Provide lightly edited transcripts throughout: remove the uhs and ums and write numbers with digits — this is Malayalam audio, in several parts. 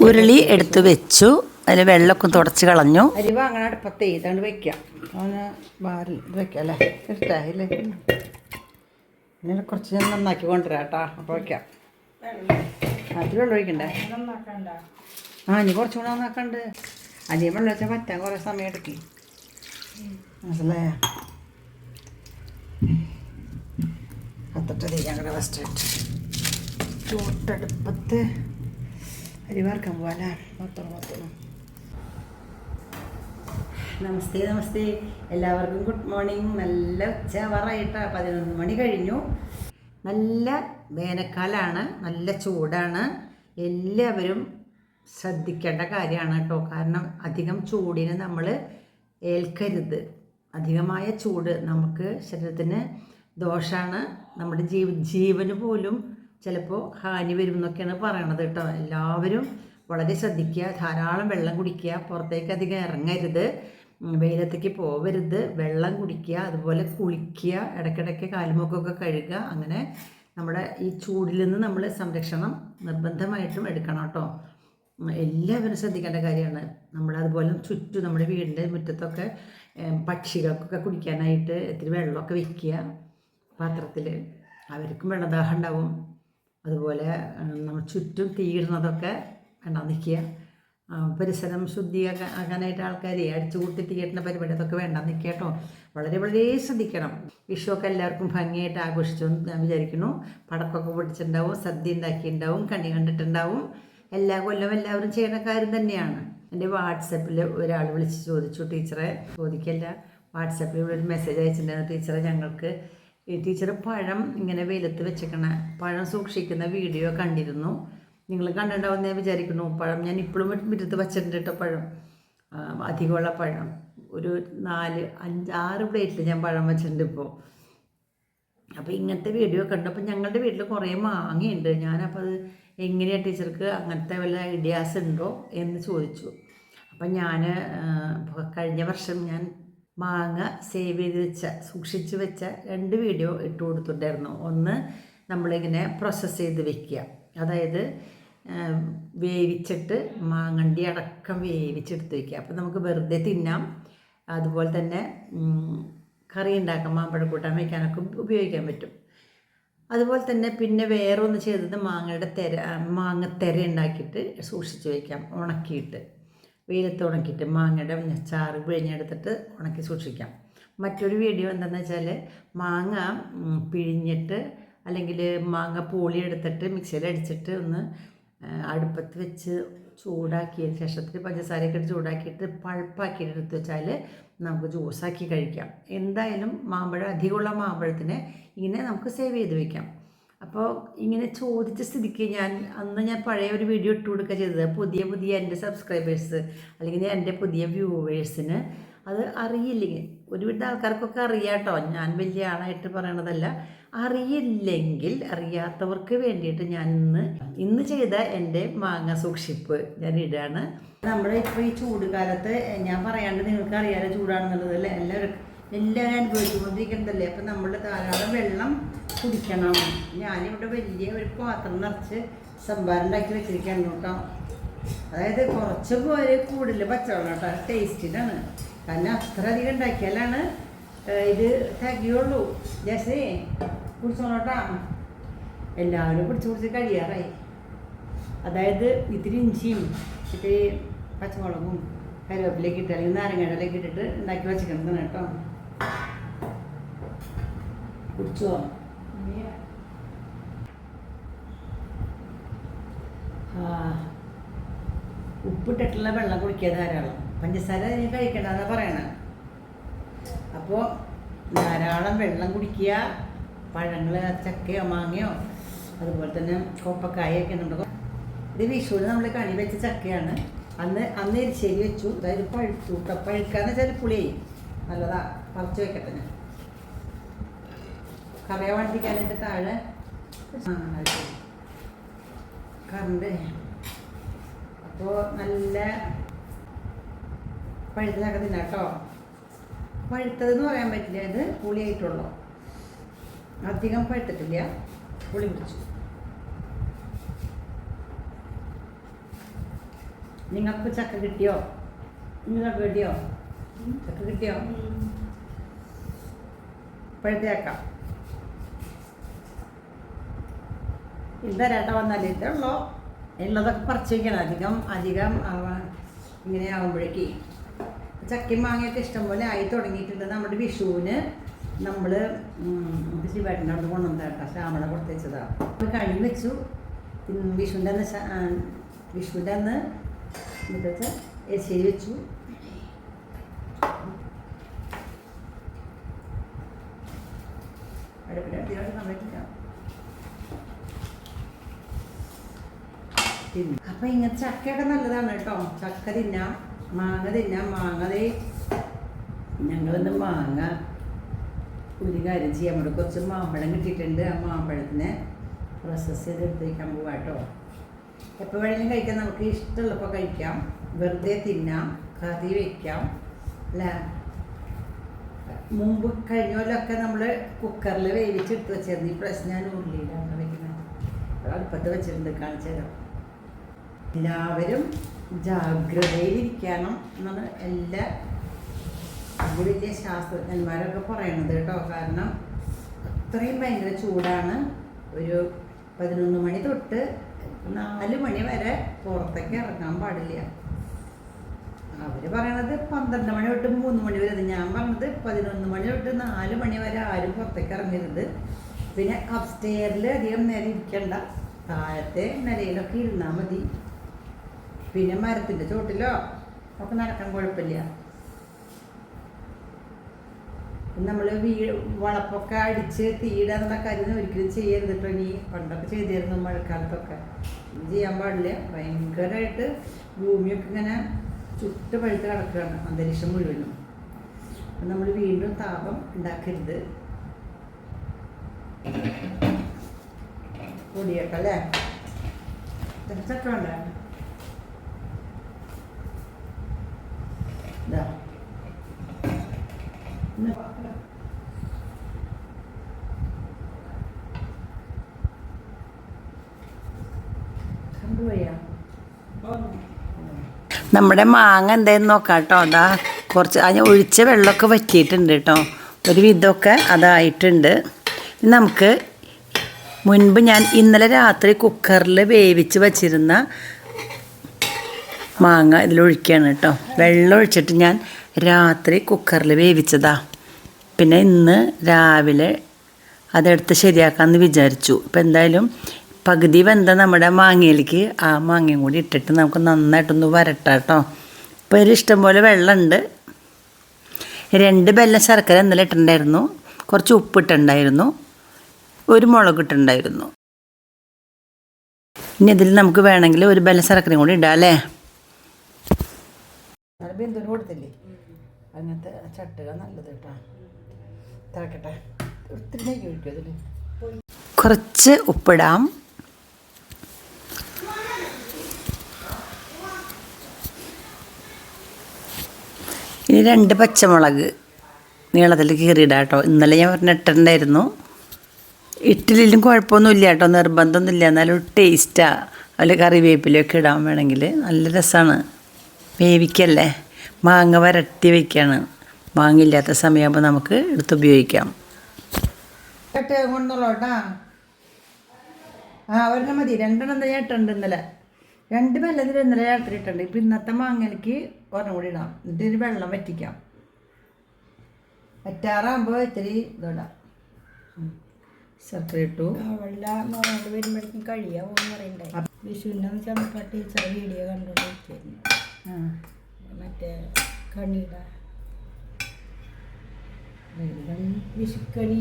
ഉരുളി എടുത്ത് വെച്ചു. അതിൽ വെള്ളമൊക്കെ തുടച്ച് കളഞ്ഞു. അരി വാങ്ങണ അടുപ്പത്ത് ഇതാണ്ട് വെക്കാം. അവന് ബാറിൽ ഇത് വെക്കാം അല്ലേ, ഇഷ്ടമായില്ലേ? ഇങ്ങനെ കുറച്ച് ഞാൻ നന്നാക്കി കൊണ്ടുവരാം കേട്ടോ. അപ്പോൾ വയ്ക്കാം. അതിൽ വെള്ളം ഒഴിക്കണ്ടേ? ഇനി കുറച്ചും കൂടെ നന്നാക്കണ്ട്. അധികം വെള്ളം വെച്ചാൽ പറ്റാൻ കുറേ സമയം എടുക്കും. മനസ്സിലായ? കത്തിട്ട് ഞങ്ങളുടെ ഫസ്റ്റ് ചൂട്ടടുപ്പത്ത് അരി വറുക്കാൻ പോവാല്ലേ. മൊത്തം നമസ്തേ നമസ്തേ എല്ലാവർക്കും ഗുഡ് മോർണിംഗ്. നല്ല ഉച്ചവറായിട്ടാ, 11 മണി കഴിഞ്ഞു. നല്ല വേനൽക്കാലമാണ്, നല്ല ചൂടാണ്. എല്ലാവരും ശ്രദ്ധിക്കേണ്ട കാര്യമാണ് കേട്ടോ. കാരണം അധികം ചൂടിന് നമ്മൾ ഏൽക്കരുത്. അധികമായ ചൂട് നമുക്ക് ശരീരത്തിന് ദോഷമാണ്. നമ്മുടെ ജീവന് പോലും ചിലപ്പോൾ ഹാനി വരും എന്നൊക്കെയാണ് പറയണത് കേട്ടോ. എല്ലാവരും വളരെ ശ്രദ്ധിക്കുക. ധാരാളം വെള്ളം കുടിക്കുക. പുറത്തേക്ക് അധികം ഇറങ്ങരുത്. വെയിലത്തേക്ക് പോവരുത്. വെള്ളം കുടിക്കുക. അതുപോലെ കുളിക്കുക. ഇടയ്ക്കിടയ്ക്ക് കാലുമുഖമൊക്കെ കഴുകുക. അങ്ങനെ നമ്മുടെ ഈ ചൂടിൽ നിന്ന് നമ്മൾ സംരക്ഷണം നിർബന്ധമായിട്ടും എടുക്കണം കേട്ടോ. എല്ലാവരും ശ്രദ്ധിക്കേണ്ട കാര്യമാണ്. അതുപോലെ ചുറ്റും നമ്മുടെ വീടിൻ്റെ മുറ്റത്തൊക്കെ പക്ഷികൾക്കൊക്കെ കുടിക്കാനായിട്ട് ഇത്തിരി വെള്ളമൊക്കെ വയ്ക്കുക പാത്രത്തിൽ. അവർക്കും വെള്ളദാഹം ഉണ്ടാവും. അതുപോലെ നമ്മൾ ചുറ്റും തീയിടുന്നതൊക്കെ വേണ്ട നിൽക്കുക. പരിസരം ശുദ്ധിയാക്കാനായിട്ട് ആൾക്കാർ അടിച്ചുകൂട്ടി തീയിടുന്ന പരിപാടി അതൊക്കെ വേണ്ട നിൽക്കുക കേട്ടോ. വളരെ വളരെ ശ്രദ്ധിക്കണം. വിഷുവൊക്കെ എല്ലാവർക്കും ഭംഗിയായിട്ട് ആഘോഷിച്ചെന്ന് ഞാൻ വിചാരിക്കുന്നു. പടക്കമൊക്കെ പൊടിച്ചിട്ടുണ്ടാവും, സദ്യ ഉണ്ടാക്കിയിട്ടുണ്ടാവും, കണി കണ്ടിട്ടുണ്ടാവും. എല്ലാ കൊല്ലം എല്ലാവരും ചെയ്യുന്ന കാര്യം തന്നെയാണ്. എൻ്റെ വാട്സപ്പിൽ ഒരാൾ വിളിച്ച് ചോദിച്ചു, ടീച്ചറെ ചോദിക്കല്ല, വാട്സപ്പിൽ ഒരു മെസ്സേജ് അയച്ചിട്ടുണ്ടായിരുന്നു. ടീച്ചറെ ഞങ്ങൾക്ക് ടീച്ചർ പഴം ഇങ്ങനെ വെയിലത്ത് വെച്ചേക്കണ പഴം സൂക്ഷിക്കുന്ന വീഡിയോ കണ്ടിരുന്നു. നിങ്ങൾ കണ്ടിട്ടുണ്ടാവും ഞാൻ വിചാരിക്കുന്നു. പഴം ഞാൻ ഇപ്പോഴും മുറ്റത്ത് വച്ചിട്ടുണ്ട് കേട്ടോ. പഴം അധികമുള്ള പഴം ഒരു 4, 5, 6 പ്ലേറ്റിൽ ഞാൻ പഴം വെച്ചിട്ടുണ്ട് ഇപ്പോൾ. അപ്പോൾ ഇങ്ങനത്തെ വീഡിയോ കണ്ടപ്പോൾ ഞങ്ങളുടെ വീട്ടിൽ കുറേ മാങ്ങയുണ്ട്. ഞാനപ്പോൾ അത് എങ്ങനെയാണ് ടീച്ചർക്ക് അങ്ങനത്തെ വല്ല ഐഡിയാസ് ഉണ്ടോ എന്ന് ചോദിച്ചു. അപ്പം ഞാൻ കഴിഞ്ഞ വർഷം ഞാൻ മാങ്ങ സേവ് ചെയ്ത് സൂക്ഷിച്ച് വെച്ച 2 വീഡിയോ ഇട്ട് കൊടുത്തിട്ടുണ്ടായിരുന്നു. ഒന്ന് നമ്മളിങ്ങനെ പ്രോസസ്സ് ചെയ്ത് വെക്കുക, അതായത് വേവിച്ചിട്ട് മാങ്ങണ്ടി അടക്കം വേവിച്ചെടുത്ത് വയ്ക്കുക. അപ്പം നമുക്ക് വെറുതെ തിന്നാം. അതുപോലെ തന്നെ കറി ഉണ്ടാക്കാം, മാമ്പഴം കൂട്ടാൻ വയ്ക്കാനൊക്കെ ഉപയോഗിക്കാൻ പറ്റും. അതുപോലെ തന്നെ പിന്നെ വേറെ ഒന്ന് ചെയ്തത് മാങ്ങത്തെര ഉണ്ടാക്കിയിട്ട് സൂക്ഷിച്ച് വയ്ക്കാം. ഉണക്കിയിട്ട് വെയിലത്ത് ഉണക്കിയിട്ട് മാങ്ങയുടെ ചാറ് പിഴിഞ്ഞെടുത്തിട്ട് ഉണക്കി സൂക്ഷിക്കാം. മറ്റൊരു വീഡിയോ എന്താണെന്ന് വെച്ചാൽ മാങ്ങ പിഴിഞ്ഞിട്ട് അല്ലെങ്കിൽ മാങ്ങ പൂളി എടുത്തിട്ട് മിക്സിയിൽ അടിച്ചിട്ട് ഒന്ന് അടുപ്പത്ത് വെച്ച് ചൂടാക്കിയതിന് ശേഷത്തിൽ പഞ്ചസാരയൊക്കെ ഇട്ട് ചൂടാക്കിയിട്ട് പൾപ്പാക്കിയിട്ട് എടുത്ത് വെച്ചാൽ നമുക്ക് ജ്യൂസാക്കി കഴിക്കാം. എന്തായാലും മാമ്പഴം അധികമുള്ള മാമ്പഴത്തിന് ഇങ്ങനെ നമുക്ക് സേവ് ചെയ്ത് വയ്ക്കാം. അപ്പോൾ ഇങ്ങനെ ചോദിച്ച സ്ഥിതിക്ക് അന്ന് ഞാൻ പഴയ ഒരു വീഡിയോ ഇട്ട് കൊടുക്കുക ചെയ്തത്. പുതിയ എൻ്റെ സബ്സ്ക്രൈബേഴ്സ് അല്ലെങ്കിൽ എൻ്റെ പുതിയ വ്യൂവേഴ്സിന് അത് അറിയില്ലെങ്കിൽ, ഒരുവിധ ആൾക്കാർക്കൊക്കെ അറിയാം കേട്ടോ, ഞാൻ വലിയ ആളായിട്ട് പറയണതല്ല. അറിയില്ലെങ്കിൽ അറിയാത്തവർക്ക് വേണ്ടിയിട്ട് ഞാൻ ഇന്ന് ചെയ്ത എൻ്റെ മാങ്ങ സൂക്ഷിപ്പ് ഞാൻ ഇടാണ്. നമ്മുടെ ഇപ്പോൾ ഈ ചൂട് കാലത്ത് ഞാൻ പറയാണ്ട് നിങ്ങൾക്ക് അറിയാലോ ചൂടാണെന്നുള്ളത് അല്ലേ, എല്ലാവരും അനുഭവിച്ചുകൊണ്ടിരിക്കുന്നതല്ലേ. അപ്പം നമ്മൾ ധാരാളം വെള്ളം കുടിക്കണം. ഞാനിവിടെ വലിയ ഒരു പാത്രം നിറച്ച് സംഭാരം ഉണ്ടാക്കി വെച്ചിരിക്കുകയാണ് കേട്ടോ. അതായത് കുറച്ച് പേര് കൂടുതൽ പച്ചവെള്ളം കേട്ടോ, ടേസ്റ്റിനാണ്. കാരണം അത്ര അധികം ഉണ്ടാക്കിയാലാണ് ഇത് തികയുള്ളൂ. ജസേ കുടിച്ചോളോട്ടാ. എല്ലാവരും പിടിച്ച് കഴിയാറായി. അതായത് ഇത്തിരി ഇഞ്ചിയും ഇത്തിരി പച്ചമുളകും കറിവേപ്പിലേക്ക് ഇട്ട് അല്ലെങ്കിൽ നാരങ്ങയിലേക്ക് ഇട്ടിട്ട് ഉണ്ടാക്കി വെച്ചിരിക്കുന്നതാണ് കേട്ടോ. കുടിച്ചോ? ഉപ്പിട്ടിട്ടുള്ള വെള്ളം കുടിക്കുക ധാരാളം. പഞ്ചസാര കഴിക്കണ്ടെന്നാണ് പറയണത്. അപ്പോൾ ധാരാളം വെള്ളം കുടിക്കുക. പഴങ്ങൾ, ചക്കയോ മാങ്ങയോ അതുപോലെ തന്നെ കോപ്പക്കായൊക്കെ ഉണ്ടോ. ഇത് വിഷുവിന് നമ്മൾ കണി വെച്ച ചക്കയാണ്. അന്ന് എരിശ്ശേരി വെച്ചു. അതായത് പഴുത്തു. പഴുക്കാന്ന് വെച്ചാൽ പുളിയായി നല്ലതാ. പറിച്ച് വെക്കട്ടെ ഞാൻ. കറിയ വണ്ടിക്കാനായിട്ട് താഴെ കറണ്ട്. അപ്പോൾ നല്ല പഴുത്ത ചക്ക തിന്നാം കേട്ടോ. പഴുത്തതെന്ന് പറയാൻ പറ്റില്ല, ഇത് പുളിയായിട്ടുള്ളൂ. അധികം പഴുത്തിട്ടില്ല, പുളി പിടിച്ചു. നിങ്ങൾക്ക് ചക്ക കിട്ടിയോ? നിങ്ങൾക്ക് കിട്ടിയോ? ചക്ക കിട്ടിയോ? ഇപ്പോഴത്തേക്കാം ഇതരാട്ട വന്നാൽ ഇതുള്ളോ ഉള്ളതൊക്കെ പറിച്ച് വയ്ക്കണം. അധികം ഇങ്ങനെ ആകുമ്പോഴേക്ക് ചക്കയും മാങ്ങയൊക്കെ ഇഷ്ടംപോലെ ആയി തുടങ്ങിയിട്ടുണ്ട്. നമ്മുടെ വിഷുവിന് നമ്മൾ ശിവേട്ടൻ്റെ അവിടെ കൊണ്ടുവന്ന കേട്ടോ, ശ്യാമള കൊടുത്ത് വെച്ചതാണ്. അപ്പോൾ കഴിഞ്ഞ് വെച്ചു. വിഷുവിൻ്റെ അന്ന് എന്താ വെച്ചാൽ എരിശ്ശേരി വെച്ചു. അപ്പൊ ഇങ്ങനത്തെ ചക്കയൊക്കെ നല്ലതാണ് കേട്ടോ. ചക്ക തിന്നാം, മാങ്ങ തിന്നാം. ഞങ്ങളിന്ന് മാങ്ങ ഒരു കാര്യം ചെയ്യാൻ വേണ്ടി കുറച്ച് മാമ്പഴം കിട്ടിയിട്ടുണ്ട്. ആ മാമ്പഴത്തിനെ പ്രോസസ്സ് ചെയ്ത് എടുത്ത് വയ്ക്കാൻ പോവാം കേട്ടോ. എപ്പോൾ വേണമെങ്കിലും കഴിക്കാം, നമുക്ക് ഇഷ്ടമുള്ളപ്പോൾ കഴിക്കാം, വെറുതെ തിന്നാം, കറി വയ്ക്കാം അല്ലേ. മുമ്പ് കഴിഞ്ഞ പോലൊക്കെ നമ്മൾ കുക്കറിൽ വേവിച്ചെടുത്ത് വെച്ചിരുന്നു. ഈ പ്രശ്നം ഞാൻ ഉരുളിയിലാണ് വയ്ക്കുന്നത്, അടുപ്പത്ത് വെച്ചിട്ടുണ്ട്, കാണിച്ചു തരാം. എല്ലാവരും ജാഗ്രതയിലിരിക്കണം എന്നാണ് എല്ലാ വലിയ ശാസ്ത്രജ്ഞന്മാരൊക്കെ പറയണത് കേട്ടോ. കാരണം അത്രയും ഭയങ്കര ചൂടാണ്. ഒരു 11 മണി തൊട്ട് 4 മണി വരെ പുറത്തേക്ക് ഇറങ്ങാൻ പാടില്ല. അവർ പറയണത് 12 മണി തൊട്ട് 3 മണി വരെ. ഞാൻ പറഞ്ഞത് 11 മണി തൊട്ട് 4 മണി വരെ ആരും പുറത്തേക്ക് ഇറങ്ങരുത്. പിന്നെ അപ്സ്റ്റെയറിൽ അധികം നേരം ഇരിക്കണ്ട, താഴത്തെ നിലയിലൊക്കെ ഇരുന്നാൽ മതി. പിന്നെ മരത്തിൻ്റെ ചോട്ടിലോ ഒക്കെ നടക്കാൻ കുഴപ്പമില്ല. നമ്മൾ വളപ്പൊക്കെ അടിച്ച് തീയിടാന്നുള്ള കാര്യം ഒരിക്കലും ചെയ്യരുത് കേട്ടോ. ഇനി പണ്ടൊക്കെ ചെയ്തിരുന്നു മഴക്കാലത്തൊക്കെ, ചെയ്യാൻ പാടില്ല. ഭയങ്കരമായിട്ട് ഭൂമിയൊക്കെ ഇങ്ങനെ ചുട്ട് പഴുത്ത് കിടക്കുകയാണ്, അന്തരീക്ഷം മുഴുവനും. അപ്പം നമ്മൾ വീണ്ടും താപം ഉണ്ടാക്കരുത്. പൊടിയട്ടല്ലേ ചക്ക വേണ്ട. ഇതാ നമ്മുടെ മാങ്ങ എന്തായെന്ന് നോക്കാം കേട്ടോ. അതാ കുറച്ച് അതിന് ഒഴിച്ച വെള്ളമൊക്കെ വറ്റിയിട്ടുണ്ട് കേട്ടോ, ഒരു വിധമൊക്കെ അതായിട്ടുണ്ട്. നമുക്ക് മുൻപ് ഞാൻ ഇന്നലെ രാത്രി കുക്കറിൽ വേവിച്ച് വച്ചിരുന്ന മാങ്ങ ഇതിലൊഴിക്കുകയാണ് കേട്ടോ. വെള്ളം ഒഴിച്ചിട്ട് ഞാൻ രാത്രി കുക്കറിൽ വേവിച്ചതാ. പിന്നെ ഇന്ന് രാവിലെ അതെടുത്ത് ശരിയാക്കാമെന്ന് വിചാരിച്ചു. ഇപ്പം എന്തായാലും പകുതി വെന്ത നമ്മുടെ മാങ്ങയിലേക്ക് ആ മാങ്ങയും കൂടി ഇട്ടിട്ട് നമുക്ക് നന്നായിട്ടൊന്ന് വരട്ടാം കേട്ടോ. ഇപ്പോൾ ഒരു ഇഷ്ടംപോലെ വെള്ളമുണ്ട്. 2 ബെല്ലം ശർക്കര ഇന്നലെ ഇട്ടിട്ടുണ്ടായിരുന്നു, കുറച്ച് ഉപ്പിട്ടുണ്ടായിരുന്നു, 1 മുളക് ഇട്ടുണ്ടായിരുന്നു. ഇനി ഇതിൽ നമുക്ക് വേണമെങ്കിൽ 1 ബെല്ലം ശർക്കരയും കൂടി ഇടാം അല്ലേ. ബിന്ദുവിന് കൊടുത്തില്ലേ അങ്ങനത്തെ ചട്ടുക നല്ലത് കേട്ടോ. തിളക്കട്ടെ, ഒത്തിരി നെയ്യ് ഒഴിക്കും അതിൽ. കുറച്ച് ഉപ്പിടാം. ഇനി 2 പച്ചമുളക് നീളത്തിൽ കീറിയിടാം കേട്ടോ. ഇന്നലെ ഞാൻ ഇട്ടിട്ടുണ്ടായിരുന്നു. ഇട്ടില്ലെങ്കിലും കുഴപ്പമൊന്നുമില്ല കേട്ടോ, നിർബന്ധമൊന്നുമില്ല. എന്നാലും ടേസ്റ്റാണ്. അതിൽ കറിവേപ്പിലൊക്കെ ഇടാൻ വേണമെങ്കിൽ നല്ല രസമാണ്. വേവിക്കല്ലേ, മാങ്ങ വരട്ടി വയ്ക്കുകയാണ്. മാങ്ങ ഇല്ലാത്ത സമയമാകുമ്പോൾ നമുക്ക് എടുത്ത് ഉപയോഗിക്കാം. കൊണ്ടോളൂട്ടാ. ഒരെണ്ണം മതി, 2 ഞാൻ ഇട്ടുണ്ട് ഇന്നലെ. 2 ബെല്ലത്തിൽ ഇന്നലെ രാത്രി ഇട്ടുണ്ട്. ഇപ്പം ഇന്നത്തെ മാങ്ങലേക്ക് ഒരെണ്ണം കൂടി ഇടാം. എന്നിട്ട് ഇതിന് വെള്ളം വറ്റിക്കാം. വറ്റാറാകുമ്പോൾ ഇത്തിരി ഇതിടാം. ശർക്കര ഇട്ടു. വരുമ്പോഴേക്കും കഴിയാവോന്ന് പറയണ്ടേ. വിഷുവിൻ്റെ ചെന്നപ്പോൾ ടീച്ചർ വീഡിയോ കണ്ടുകൊണ്ടിരിക്കുന്നു. മറ്റേ കണിയുടെ വിഷുക്കണി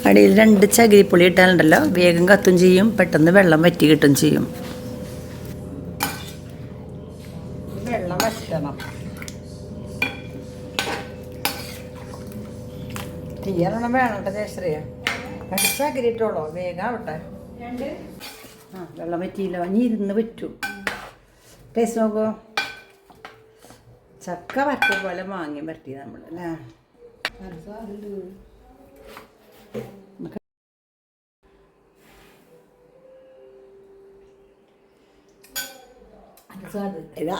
അടിയിൽ 2 ചകിരിപ്പൊളി ഇട്ടാലുണ്ടല്ലോ, വേഗം കത്തും ചെയ്യും, പെട്ടെന്ന് വെള്ളം വറ്റി കിട്ടും ചെയ്യും. വെള്ളം വറ്റണം. തീയണം വേണം കേട്ടോ ജയശ്രീയ. 2 ചകിരി ഇട്ടോളൂ, വേഗം ആവട്ടെ. വെള്ളം വറ്റിയില്ല, ഇനി ഇരുന്ന് പറ്റും. ടേസ്റ്റ് നോക്കൂ. ചക്ക വരട്ടിയ പോലെ മാങ്ങി വരട്ടി നമ്മൾ അല്ലേ. ഇതാ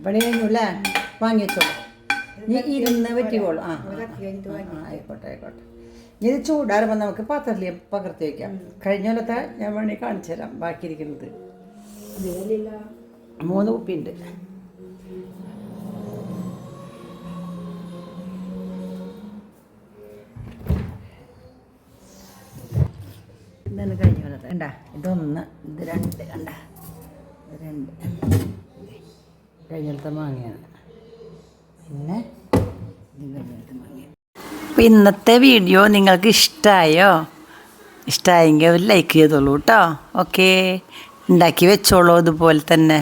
പണി കഴിഞ്ഞു അല്ലേ? വാങ്ങി വെച്ചോളൂ. ഇനി ഇരുന്ന് പറ്റിക്കോളൂ. ആയിക്കോട്ടെ ആയിക്കോട്ടെ. ഇത് ചൂടാറുമ്പോൾ നമുക്ക് പാത്രത്തിൽ പകർത്തി വയ്ക്കാം. കഴിഞ്ഞ കൊല്ലത്തെ ഞാൻ വേണമെങ്കിൽ കാണിച്ചു തരാം ബാക്കിയിരിക്കുന്നത്. 3 കുപ്പിയുണ്ട്. ഇതാണ് കഴിഞ്ഞ കൊല്ലത്തെ. കണ്ട ഇതൊന്ന്, ഇത് 2 കണ്ട, ഇത് 2 കഴിഞ്ഞ കൊല്ലത്തെ മാങ്ങയാണ്. പിന്നെ ഇത് കഴിഞ്ഞ കൊല്ലത്തെ മാങ്ങയാണ്. അപ്പോൾ ഇന്നത്തെ വീഡിയോ നിങ്ങൾക്ക് ഇഷ്ടമായോ? ഇഷ്ടമായെങ്കിൽ ഒരു ലൈക്ക് ചെയ്തോളൂ കേട്ടോ. ഓക്കേ, ഉണ്ടാക്കി വെച്ചോളൂ ഇതുപോലെ തന്നെ.